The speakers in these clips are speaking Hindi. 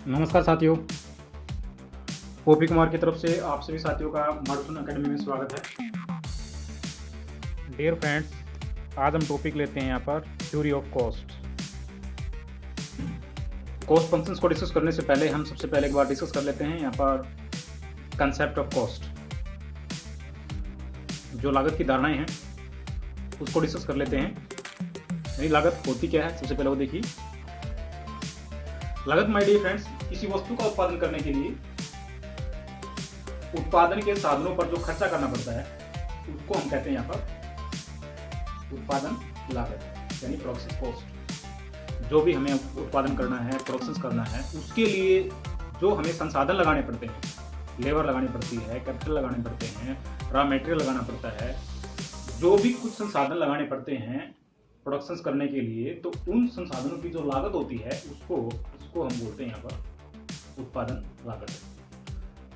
नमस्कार साथियों, ओपी कुमार की तरफ से आप सभी साथियों का मार्टून एकेडमी में स्वागत है। डियर फ्रेंड्स, आज हम टॉपिक लेते हैं यहाँ पर theory of cost. Cost functions को डिस्कस करने से पहले हम सबसे पहले एक बार डिस्कस कर लेते हैं यहाँ पर कंसेप्ट ऑफ कॉस्ट। जो लागत की धारणाएं हैं उसको डिस्कस कर लेते हैं। यानी लागत होती क्या है, सबसे पहले वो देखिए। लागत माय डियर फ्रेंड्स, किसी वस्तु का उत्पादन करने के लिए उत्पादन के साधनों पर जो खर्चा करना पड़ता है उसको हम कहते हैं यहाँ पर उत्पादन लागत, यानी प्रोडक्शन कॉस्ट। जो भी हमें उत्पादन करना है, प्रोसेस करना है, उसके लिए जो हमें संसाधन लगाने पड़ते हैं, लेबर लगानी पड़ती है, कैपिटल लगाने पड़ते हैं, रॉ मटेरियल लगाना पड़ता है, जो भी कुछ संसाधन लगाने पड़ते हैं प्रोडक्शन करने के लिए, तो उन संसाधनों की जो लागत होती है उसको हम बोलते हैं यहाँ पर उत्पादन लागत।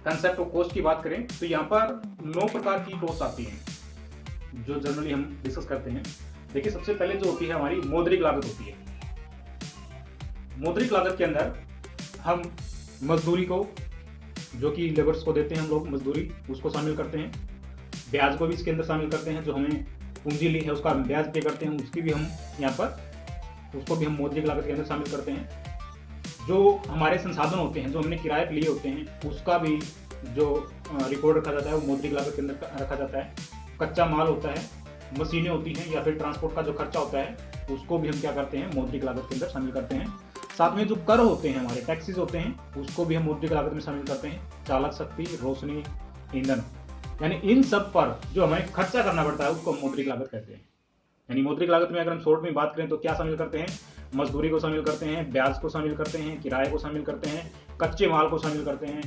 कंसेप्ट ऑफ कॉस्ट की बात करें तो यहाँ पर 9 प्रकार की कॉस्ट आती हैं जो जनरली हम डिस्कस करते हैं। देखिए, सबसे पहले जो होती है हमारी मौद्रिक लागत होती है। मौद्रिक लागत के अंदर हम मजदूरी को, जो कि लेबर्स को देते हैं हम लोग मजदूरी, उसको शामिल करते हैं। ब्याज को भी इसके अंदर शामिल करते हैं। जो हमें पूंजी ली है उसका ब्याज पे करते हैं, उसकी भी हम यहाँ पर उसको भी हम मौद्रिक लागत के अंदर शामिल करते हैं। जो हमारे संसाधन होते हैं, जो हमने किराए पे लिए होते हैं, उसका भी जो रिकॉर्ड रखा जाता है वो मौद्रिक लागत के अंदर रखा जाता है। कच्चा माल होता है, मशीनें होती हैं, या फिर ट्रांसपोर्ट का जो खर्चा होता है उसको भी हम क्या करते हैं, मौद्रिक लागत के अंदर शामिल करते हैं। साथ में जो कर होते हैं, हमारे टैक्सेस होते हैं, उसको भी हम मौद्रिक लागत में शामिल करते हैं। चालक शक्ति, रोशनी, ईंधन, यानी इन सब पर जो हमें खर्चा करना पड़ता है उसको हम मौद्रिक लागत कहते हैं। यानी मौद्रिक लागत में अगर हम शॉर्ट में बात करें तो क्या शामिल करते हैं, मजदूरी को शामिल करते हैं, ब्याज को शामिल करते हैं, किराए को शामिल करते हैं, कच्चे माल को शामिल करते हैं,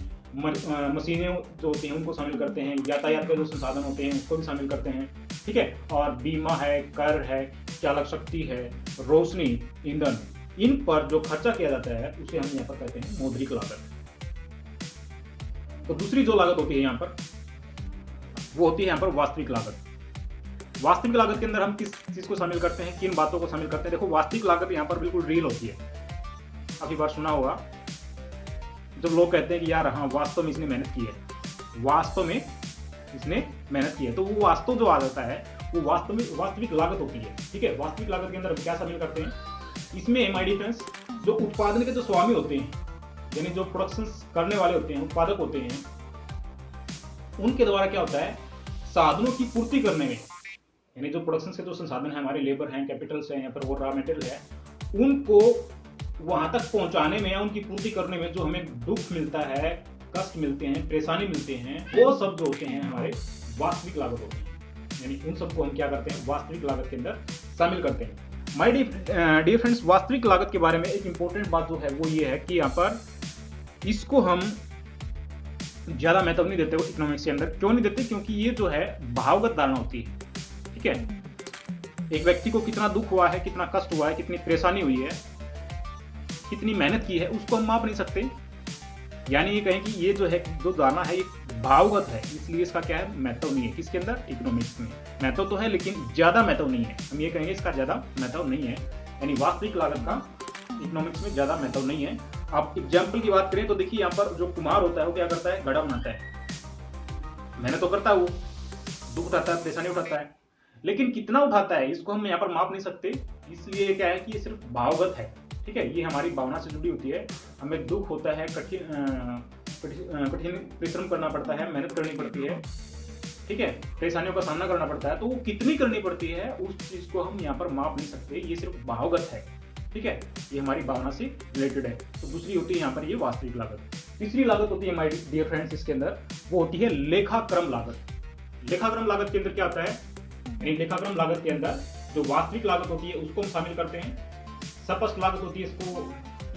मशीनें जो होती हैं उनको शामिल करते हैं, यातायात के जो संसाधन होते हैं उसको भी शामिल करते हैं। ठीक है, और बीमा है, कर है, चालक शक्ति है, रोशनी, ईंधन, इन पर जो खर्चा किया जाता है उसे हम यहाँ पर कहते हैं मौद्रिक लागत। तो दूसरी जो लागत होती है यहाँ पर वो होती है यहाँ पर वास्तविक लागत। वास्तविक लागत के अंदर हम किस चीज को शामिल करते हैं, किन बातों को शामिल करते हैं। देखो, वास्तविक लागत यहाँ पर बिल्कुल रियल होती है। काफी बार सुना होगा जब लोग कहते हैं कि यार हाँ, वास्तव में इसने मेहनत की है, वास्तव में इसने मेहनत की है, तो वो वास्तव जो आ जाता है वो वास्तव में वास्तविक लागत होती है। ठीक है, वास्तविक लागत के अंदर हम क्या शामिल करते हैं, इसमें एमआईडी फ्रेंड्स, जो उत्पादन के जो स्वामी होते हैं, यानी जो प्रोडक्शन करने वाले होते हैं, उत्पादक होते हैं, उनके द्वारा क्या होता है, साधनों की पूर्ति करने में, यानी जो प्रोडक्शन के जो संसाधन है, हमारे लेबर हैं, कैपिटल्स हैं, या फिर वो रॉ मटेरियल है, उनको वहां तक पहुंचाने में या उनकी पूर्ति करने में जो हमें दुख मिलता है, कष्ट मिलते हैं, परेशानी मिलते हैं, वो सब जो होते हैं हमारे वास्तविक लागत होते हैं। यानी उन सबको हम क्या करते हैं, वास्तविक लागत के अंदर शामिल करते हैं। माय डियर फ्रेंड्स, वास्तविक लागत के बारे में एक इंपॉर्टेंट बात जो है वो ये है कि यहाँ पर इसको हम ज्यादा महत्व नहीं देते इकोनॉमिक्स के अंदर। क्यों नहीं देते, क्योंकि ये जो है भावगत धारणा होती है। ठीक है, एक व्यक्ति को कितना दुख हुआ है, कितना कष्ट हुआ है, कितनी परेशानी हुई है, कितनी मेहनत की है, उसको हम माप नहीं सकते। यानी ये कहें कि ये जो है, जो धारणा है, ये भावगत है, इसलिए इसका क्या है, महत्व नहीं है। किसके अंदर, इकोनॉमिक्स में महत्व तो है लेकिन ज्यादा महत्व नहीं है। हम ये कहेंगे इसका ज्यादा महत्व नहीं है, यानी वास्तविक लागत का इकोनॉमिक्स में ज्यादा महत्व नहीं है। आप एग्जाम्पल की बात करें तो देखिए, यहाँ पर जो कुम्हार होता है वो क्या करता है, घड़ा बनाता है, मेहनत तो करता है, वो दुख उठाता है, परेशानी उठाता है, लेकिन कितना उठाता है इसको हम यहाँ पर माप नहीं सकते। इसलिए क्या है कि ये सिर्फ भावगत है। ठीक है, ये हमारी भावना से जुड़ी होती है। हमें दुख होता है, कठिन परिश्रम करना पड़ता है, मेहनत करनी पड़ती है, ठीक है, परेशानियों का सामना करना पड़ता है, तो वो कितनी करनी पड़ती है उस चीज को हम यहाँ पर माप नहीं सकते। ये सिर्फ भावगत है। ठीक है, ये हमारी भावना से रिलेटेड है। तो दूसरी होती है यहाँ पर ये वास्तविक लागत। तीसरी लागत होती है माय डियर फ्रेंड्स इसके अंदर, वो होती है लेखाक्रम लागत। लेखाक्रम लागत के अंदर क्या आता है, यानी लेखाक्रम लागत के अंदर जो वास्तविक लागत होती है उसको हम शामिल करते हैं, सपष्ट लागत होती है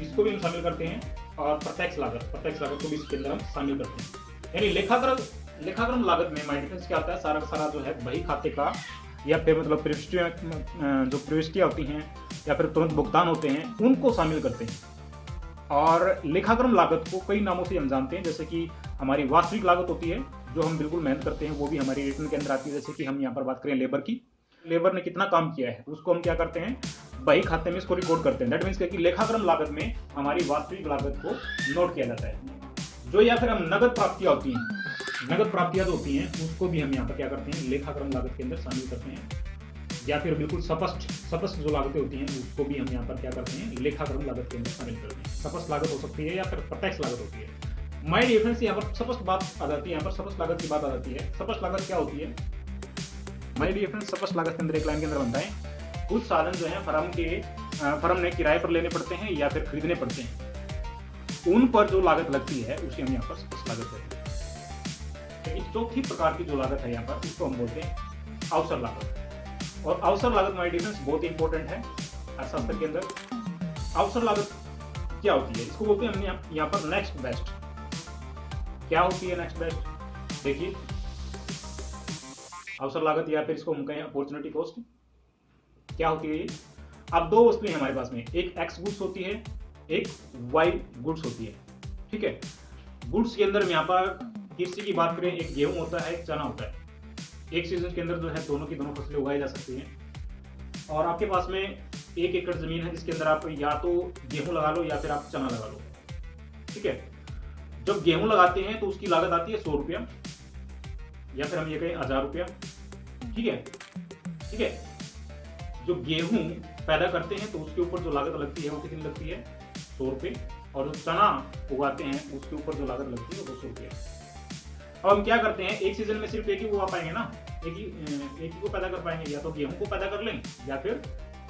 इसको भी हम शामिल करते हैं, और प्रत्यक्ष लागत को भी इसके अंदर हम शामिल करते हैं। यानी लेखाक्रम लागत में माय डिफरेंस क्या आता है, सारा का सारा जो है बही खाते का, या फिर मतलब जो प्रविष्टियां होती हैं या फिर तुरंत भुगतान होते हैं, उनको शामिल करते हैं। और लेखाक्रम लागत को कई नामों से हम जानते हैं, जैसे कि हमारी वास्तविक लागत होती है जो हम बिल्कुल मेहनत करते हैं, वो भी हमारी रिटर्न के अंदर आती है। जैसे कि हम यहाँ पर बात करें लेबर की, लेबर ने कितना काम किया है उसको हम क्या करते हैं, बही खाते में इसको रिकॉर्ड करते हैं। दैट मीन्स कि लेखाक्रम लागत में हमारी वास्तविक लागत को नोट किया जाता है। जो या फिर हम नगद प्राप्तियां होती हैं, नगद प्राप्तियां जो होती हैं उसको भी हम यहाँ पर क्या करते हैं, लेखाक्रम लागत के अंदर शामिल करते हैं। या फिर बिल्कुल सपष्ट जो लागतें होती हैं उसको भी हम यहाँ पर क्या करते हैं, लेखाक्रम लागत के अंदर शामिल करते हैं। सपष्ट लागत हो सकती है या फिर प्रत्यक्ष लागत होती है। माय डियर फ्रेंड्स, यहाँ पर सपष्ट बात आ जाती है, यहाँ पर सपष्ट लागत की बात आ जाती है। सपष्ट लागत क्या होती है माय डियर फ्रेंड्स? सपष्ट लागत के अंदर एक लाइन के अंदर बनता है, कुछ साधन जो है फर्म ने किराए पर लेने पड़ते हैं या फिर खरीदने पड़ते हैं, उन पर जो लागत लगती है उसे हम यहाँ पर सपष्ट लागत कहते हैं। इस चौथी प्रकार की जो लागत है यहाँ पर उसको हम बोलते हैं अवसर लागत। और अवसर लागत माय डियर फ्रेंड्स बहुत इंपॉर्टेंट है अर्थशास्त्र के अंदर। अवसर लागत क्या होती है, इसको बोलते हैं हमने यहाँ पर नेक्स्ट बेस्ट। क्या होती है नेक्स्ट बेस्ट? देखिए, अवसर लागत या फिर इसको हम कहें अपॉर्चुनिटी कॉस्ट, क्या होती है ये? अब दो वस्तुएं हमारे पास में, एक एक्स गुड्स होती है, एक वाई गुड्स होती है। ठीक है, गुड्स के अंदर हम यहाँ पर कृषि की बात करें, एक गेहूं होता है, एक चना होता है। एक सीजन के अंदर जो है दोनों की दोनों फसलें उगाई जा सकती हैं। और आपके पास में 1 एकड़ जमीन है जिसके अंदर आप या तो गेहूं लगा लो या फिर आप चना लगा लो। ठीक है, जब गेहूं लगाते हैं तो उसकी लागत आती है 100 रुपया या फिर हम ये कहें 1000 रुपया। ठीक है, ठीक है, जो गेहूं पैदा करते हैं तो उसके ऊपर जो लागत लगती है वो कितनी लगती है? 100 रुपये। और जो चना उगाते हैं उसके ऊपर जो लागत लगती है वो 200 रुपये। अब हम क्या करते हैं, एक सीजन में सिर्फ एक ही उगा पाएंगे ना, एक ही को पैदा कर पाएंगे, या तो गेहूं को पैदा कर लें या फिर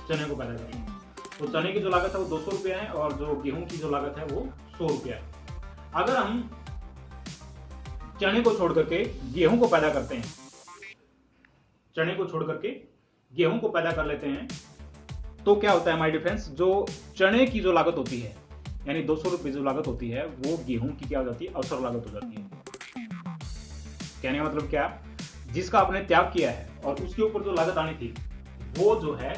चने को पैदा कर लें। तो चने की जो लागत है वो 200 रुपया है और जो गेहूं की जो लागत है वो 100 रुपया है। अगर हम चने को छोड़ करके गेहूं को पैदा करते हैं, चने को छोड़ करके गेहूं को पैदा कर लेते हैं, तो क्या होता है माय डियर फ्रेंड्स, जो चने की जो लागत होती है यानी 200 रुपये जो लागत होती है वो गेहूं की क्या हो जाती है? अवसर लागत हो जाती है। कहने का मतलब क्या, जिसका आपने त्याग किया है और उसके ऊपर जो लागत आनी थी वो जो है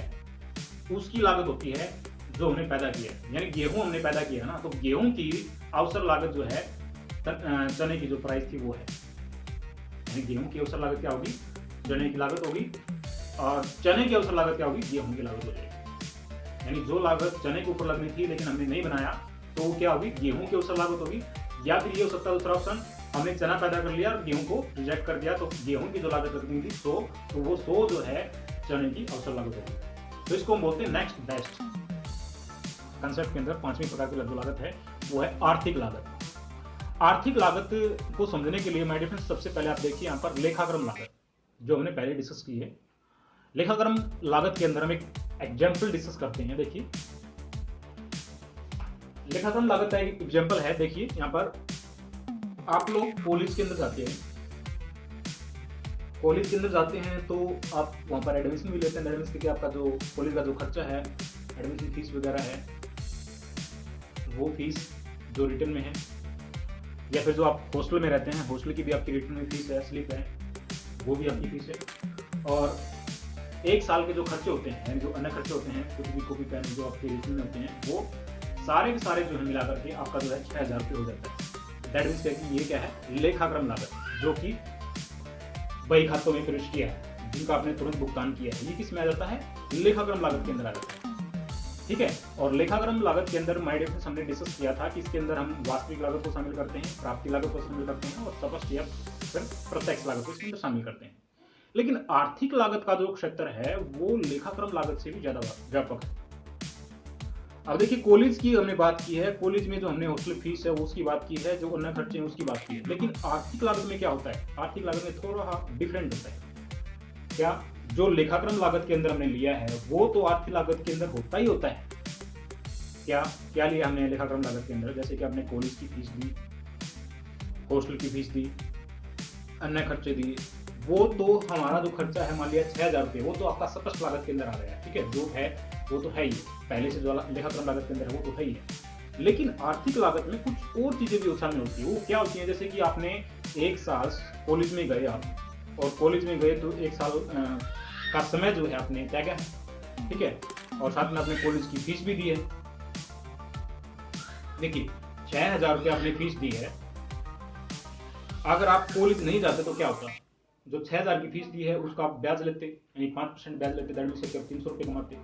उसकी लागत होती है जो हमने पैदा किया है। यानी गेहूं हमने पैदा किया है ना, तो गेहूं की अवसर लागत जो है चने की जो प्राइस थी वो है। यानी गेहूं की अवसर लागत क्या होगी? चने की लागत होगी। और चने की अवसर लागत क्या होगी? गेहूं की लागत हो जाएगी। यानी जो लागत चने के ऊपर लगनी थी लेकिन हमने नहीं बनाया तो वो क्या होगी? गेहूं की अवसर लागत होगी। या फिर ये हो सकता है दूसरा ऑप्शन, हमने चना पैदा कर लिया और गेहूं को रिजेक्ट कर दिया, तो गेहूं की जो लागत लगनी थी 100, तो वो 100 जो है चने की अवसर लागत होगी। तो इसको हम बोलते हैं नेक्स्ट बेस्ट। कंसेप्ट के अंदर पांचवी प्रकार की जो लागत है वो है आर्थिक लागत। आर्थिक लागत को समझने के लिए माय डियर फ्रेंड्स सबसे पहले आप देखिए यहाँ पर लेखाक्रम लागत जो हमने पहले डिस्कस की है। लेखाक्रम लागत के अंदर हम एक एग्जाम्पल डिस्कस करते हैं। देखिए, लेखाक्रम लागत का एक एग्जाम्पल है। देखिए यहाँ पर आप लोग कॉलेज के अंदर जाते हैं, कॉलेज के अंदर जाते हैं तो आप वहाँ पर एडमिशन भी लेते हैं। एडमिशन के लिए आपका जो कॉलेज का जो खर्चा है, एडमिशन फीस वगैरह है, वो फीस जो रिटर्न में है, या फिर जो आप हॉस्टल में रहते हैं हॉस्टल की भी आपकी रिटर्न में फीस है, स्लिप है, वो भी आपकी फीस है। और एक साल के जो खर्चे होते हैं यानी जो अन्य खर्चे होते हैं, कुछ भी कॉपी पेन जो आपके रिटर्न में होते हैं, वो सारे के सारे जो है मिला करके आपका जो है 6000 रुपये हो जाता है। दैट मीन्स कि ये क्या है? लेखाक्रम लागत, जो कि बही खातों में प्रवेश किया है, जिनका आपने तुरंत भुगतान किया है, ये किस में आ जाता है? लेखाक्रम लागत के अंदर आ जाता है। ठीक है, और लेखाक्रम लागत के अंदर माय डियर फ्रेंड्स हमने डिस्कस किया था कि इसके अंदर हम वास्तविक लागत को शामिल करते हैं, प्राप्ति लागत को शामिल करते हैं और सपष्ट या फिर प्रत्यक्ष लागत को इसके अंदर शामिल करते हैं। लेकिन आर्थिक लागत का जो क्षेत्र है वो लेखाक्रम लागत से भी ज्यादा व्यापक है। अब देखिए, कॉलेज की हमने बात की है, कॉलेज में जो हमने हॉस्टल फीस है उसकी बात की है, जो अन्य खर्चे हैं उसकी बात की है। लेकिन आर्थिक लागत में क्या होता है? आर्थिक लागत में थोड़ा डिफरेंट होता है। क्या? जो लेखाक्रम लागत के अंदर हमने लिया है वो तो आर्थिक लागत के अंदर होता ही होता है। क्या क्या लिया हमने लेखाक्रम लागत के अंदर? जैसे कि आपने कॉलेज की फीस दी, हॉस्टल की फीस दी, अन्य खर्चे दिए, वो तो हमारा जो खर्चा है मान लिया 6000 रुपये, वो तो आपका सपष्ट लागत के अंदर आ गया। ठीक है, जो है वो तो है ही, पहले से जो लेखाक्रम लागत के अंदर है वो तो है ही है। लेकिन आर्थिक लागत में कुछ और चीजें भी शामिल होती है। वो क्या होती है? जैसे कि आपने एक साल कॉलेज में गए आप, और कॉलेज में गए तो एक साल का समय जो है आपने त्यागा है। ठीक है, और साथ में आपने कॉलेज की फीस भी दी है। देखिए, 6000 रुपये आपने फीस दी है। अगर आप कॉलेज नहीं जाते तो क्या होता? जो 6,000 की फीस दी है उसका आप ब्याज लेते, यानी 5% ब्याज लेते, दैट मीन्स आप 300 रुपये कमाते,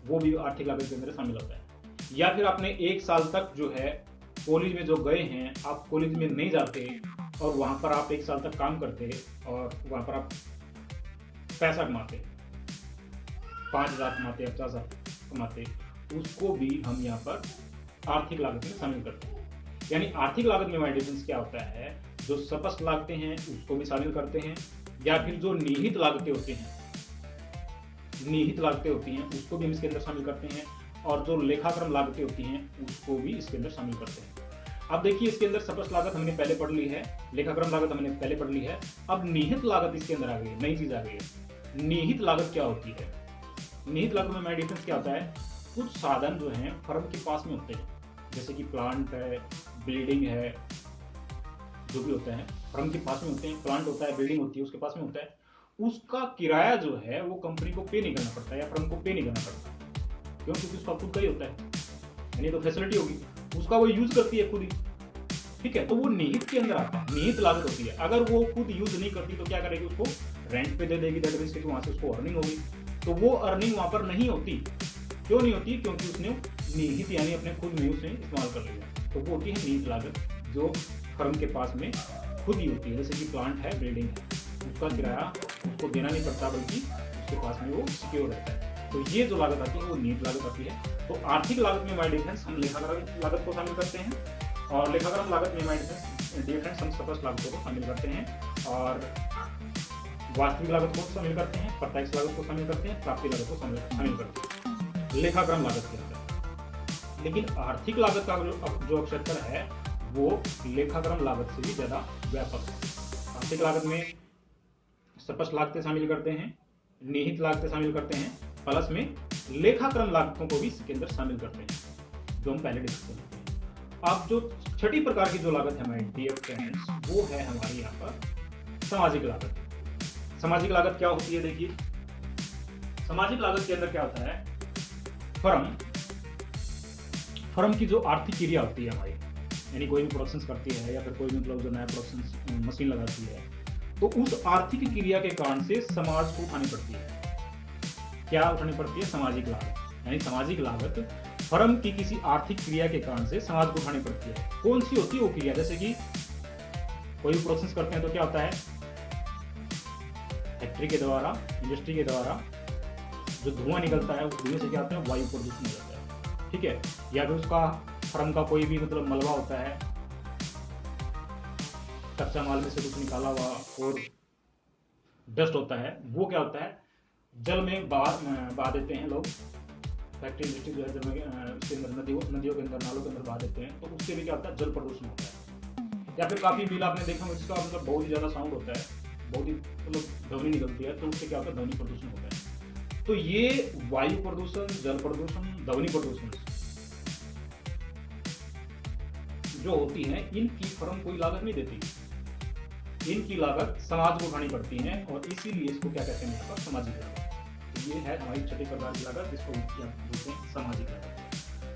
वो भी आर्थिक लागत के अंदर शामिल होता है। या फिर आपने 1 साल तक जो है कॉलेज में जो गए हैं, आप कॉलेज में नहीं जाते और वहाँ पर आप 1 साल तक काम करते और वहाँ पर आप पैसा कमाते, 5,000 कमाते या 50,000 कमाते, उसको भी हम यहाँ पर आर्थिक लागत में शामिल करते हैं। यानी आर्थिक लागत में डिफरेंस क्या होता है, जो स्पष्ट लागतें हैं उसको भी शामिल करते हैं, या फिर जो निहित लागतें होती हैं, उसको भी हम इसके अंदर शामिल करते हैं, और जो लेखाक्रम लागतें होती हैं उसको भी इसके अंदर शामिल करते हैं। अब देखिए, इसके अंदर स्पष्ट लागत हमने पहले पढ़ ली है, लेखाक्रम लागत हमने पहले पढ़ ली है, अब निहित लागत इसके अंदर आ गई है, नई चीज आ गई है। निहित लागत क्या होती है? निहित लागत में डिफरेंस क्या होता है, कुछ साधन जो हैं फर्म के पास में होते हैं, जैसे कि प्लांट है, बिल्डिंग है, जो भी होता है फर्म के पास में होते हैं, प्लांट होता है, बिल्डिंग होती है, उसके पास में होता है, उसका किराया जो है वो कंपनी को पे नहीं करना पड़ता है या फर्म को पे नहीं करना पड़ता, क्यों? क्योंकि उसका खुद का ही होता है, यानी तो फैसिलिटी होगी, उसका वो यूज करती है खुद ही, ठीक है, तो वो निहित के अंदर आता है, निहित लागत होती है। अगर वो खुद यूज नहीं करती तो क्या करेगी, उसको रेंट पे दे देगी, दैट मींस कि वहां से उसको अर्निंग होगी, तो वो अर्निंग वहां पर नहीं होती। क्यों नहीं होती? क्योंकि उसने निहित यानी अपने खुद में उसने इस्तेमाल कर लिया, तो वो होती है निहित लागत, जो फर्म के पास में खुद ही होती है। जैसे कि प्लांट है, बिल्डिंग है, उसका किराया उसको देना नहीं पड़ता, बल्कि उसके पास में वो सिक्योर रहता है, तो ये जो लागत आती है वो निहित लागत आती है। तो आर्थिक लागत में डिफरेंस हम लेखाक्रम लागत को शामिल करते हैं, और लेखाक्रम लागत में डिफरेंस हम स्पष्ट लागतों को शामिल करते हैं, और वास्तविक लागत को शामिल करते हैं, प्रत्यक्ष लागत को शामिल करते हैं, प्राप्ति लागत को शामिल करते हैं लेखाक्रम लागत के अंदर। लेकिन आर्थिक लागत का जो क्षेत्र है वो लेखाक्रम लागत से भी ज्यादा व्यापक है। आर्थिक लागत में स्पष्ट लागतें शामिल करते हैं, निहित लागतें शामिल करते हैं, प्लस में लेखाक्रम लागतों को भी इसके अंदर शामिल करते हैं, जो हम पहले डिस्कस करते हैं। अब जो छठी प्रकार की जो लागत है हमारी डियर फ्रेंड्स, वो है हमारी यहाँ पर सामाजिक लागत। सामाजिक लागत क्या होती है? देखिए, सामाजिक लागत के अंदर क्या होता है, फर्म की जो आर्थिक क्रिया होती है हमारी, यानी कोई भी प्रोडक्शन करती है या फिर कोई भी मतलब जो नया प्रोडक्शन मशीन लगाती है, तो उस आर्थिक क्रिया के कारण से समाज को उठानी पड़ती है। क्या उठानी पड़ती है? सामाजिक लागत। यानी सामाजिक लागत फर्म की किसी आर्थिक क्रिया के कारण से समाज को उठानी पड़ती है। कौन सी होती है वो क्रिया? जैसे कि कोई भी प्रोसेस करते हैं तो क्या होता है, फैक्ट्री के द्वारा, इंडस्ट्री के द्वारा जो धुआं निकलता है, उस धुएं से क्या होता है, वायु प्रदूषण हो जाता है, ठीक है। या फिर उसका फर्म का कोई भी मतलब मलबा होता है, कच्चा माल में से कुछ निकाला हुआ और डस्ट होता है, वो क्या होता है, जल में बहा देते हैं लोग, फैक्ट्री इंडस्ट्री जो है जल में उसके अंदर नदियों के अंदर, नालों के अंदर बहा देते हैं, तो उससे भी क्या होता है, जल प्रदूषण होता है। या फिर काफी बिल आपने देखा जिसका मतलब बहुत ही ज्यादा साउंड होता है, बहुत ही मतलब ध्वनि निकलती है, तो उससे क्या होता है, ध्वनि प्रदूषण होता है। तो ये वायु प्रदूषण, जल प्रदूषण, ध्वनि प्रदूषण जो होती है, इनकी फर्म कोई लागत नहीं देती, इनकी लागत समाज को उठानी पड़ती है, और इसीलिए इसको क्या कहते हैं, यहाँ पर सामाजिक लागत। तो ये है हमारी छठी प्रकार की लागत, जिसको बोलते हैं सामाजिक लागत।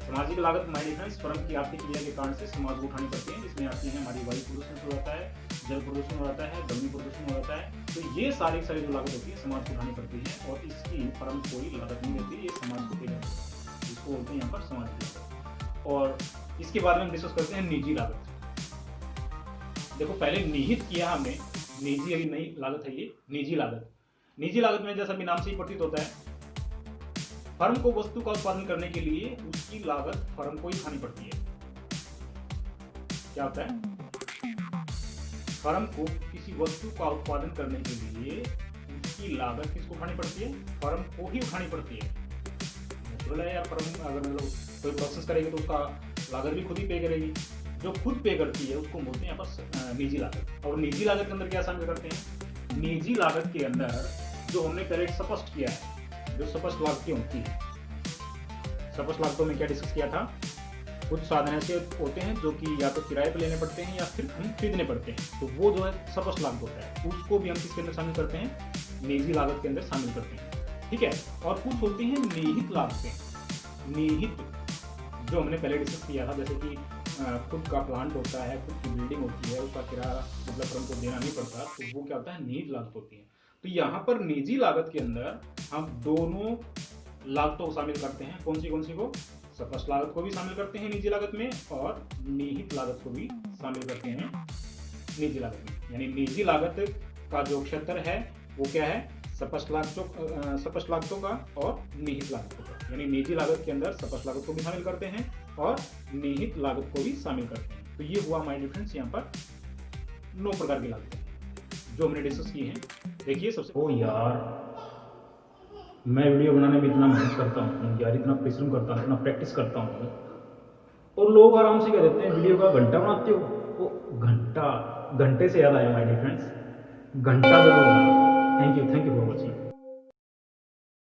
सामाजिक लागत हमारी डिफरेंस फर्म की आर्थिक क्रिया के कारण से समाज को उठानी पड़ती है, जिसमें आती है हमारी वायु प्रदूषण हो जाता है, जल प्रदूषण हो जाता है, ध्वनि प्रदूषण हो जाता है। तो ये सारी जो लागत होती है समाज को उठानी पड़ती है, और इसकी फर्म कोई लागत नहीं देती, ये समाज को पे करती है, इसको बोलते हैं यहाँ पर सामाजिक लागत। और इसके बाद में हम डिस्कस करते हैं निजी लागत। देखो, पहले निहित किया हमने, निजी अभी नई लागत है ये निजी लागत। निजी लागत में जैसा भी नाम से ही प्रतीत होता है, फर्म को वस्तु का उत्पादन करने के लिए उसकी लागत फर्म को ही उठानी पड़ती है। क्या होता है, फर्म को किसी वस्तु का उत्पादन करने के लिए उसकी लागत किसको उठानी पड़ती है, फर्म को ही उठानी पड़ती है। नेचुरल है यार, फर्म अगर मतलब कोई प्रोसेस करेगी तो उसका लागत भी खुद ही पे करेगी, जो खुद पे करती है उसको बोलते हैं यहाँ पर निजी लागत। और निजी लागत के अंदर क्या शामिल करते हैं, निजी लागत के अंदर जो हमने पहले स्पष्ट किया है, जो स्पष्ट लागतें होती है, स्पष्ट लागतों में क्या डिस्कस किया था, कुछ साधन ऐसे होते हैं जो कि या तो किराए पे लेने पड़ते हैं या फिर हम खरीदने पड़ते हैं, तो वो जो है स्पष्ट लागत होता है, उसको भी हम किसके अंदर शामिल करते हैं, निजी लागत के अंदर शामिल करते हैं, ठीक है। और कुछ होती हैं निहित लागतें, निहित जो हमने पहले डिस्कस किया था, जैसे कि खुद का प्लांट होता है, खुद की बिल्डिंग होती है, उसका किराया डेवलपर हमको देना नहीं पड़ता, तो वो क्या होता है, निजी लागत होती है। तो यहाँ पर निजी लागत के अंदर हम दोनों लागतों को शामिल करते हैं। कौन सी को? स्पष्ट लागत को भी शामिल करते हैं निजी लागत में, और निहित लागत को भी शामिल करते हैं निजी लागत में। यानी निजी लागत का जो क्षेत्र है वो क्या है, स्पष्ट लागतों का और निहित लागतों का। यानी निजी लागत के अंदर स्पष्ट लागत को भी शामिल करते हैं और निहित लागत को भी शामिल करते हैं। तो ये हुआ हमारे डिफरेंस। यहाँ पर 9 प्रकार की लागतें जो हमने डिस्कस की हैं। देखिए सबसे यार, मैं वीडियो बनाने में इतना मेहनत करता हूँ यार, इतना परिश्रम करता हूँ, इतना प्रैक्टिस करता हूँ, और लोग आराम से कह देते हैं वीडियो का घंटा बनाते हो। वो घंटे से याद आया माय डियर फ्रेंड्स, घंटा जरूर। Thank you for watching.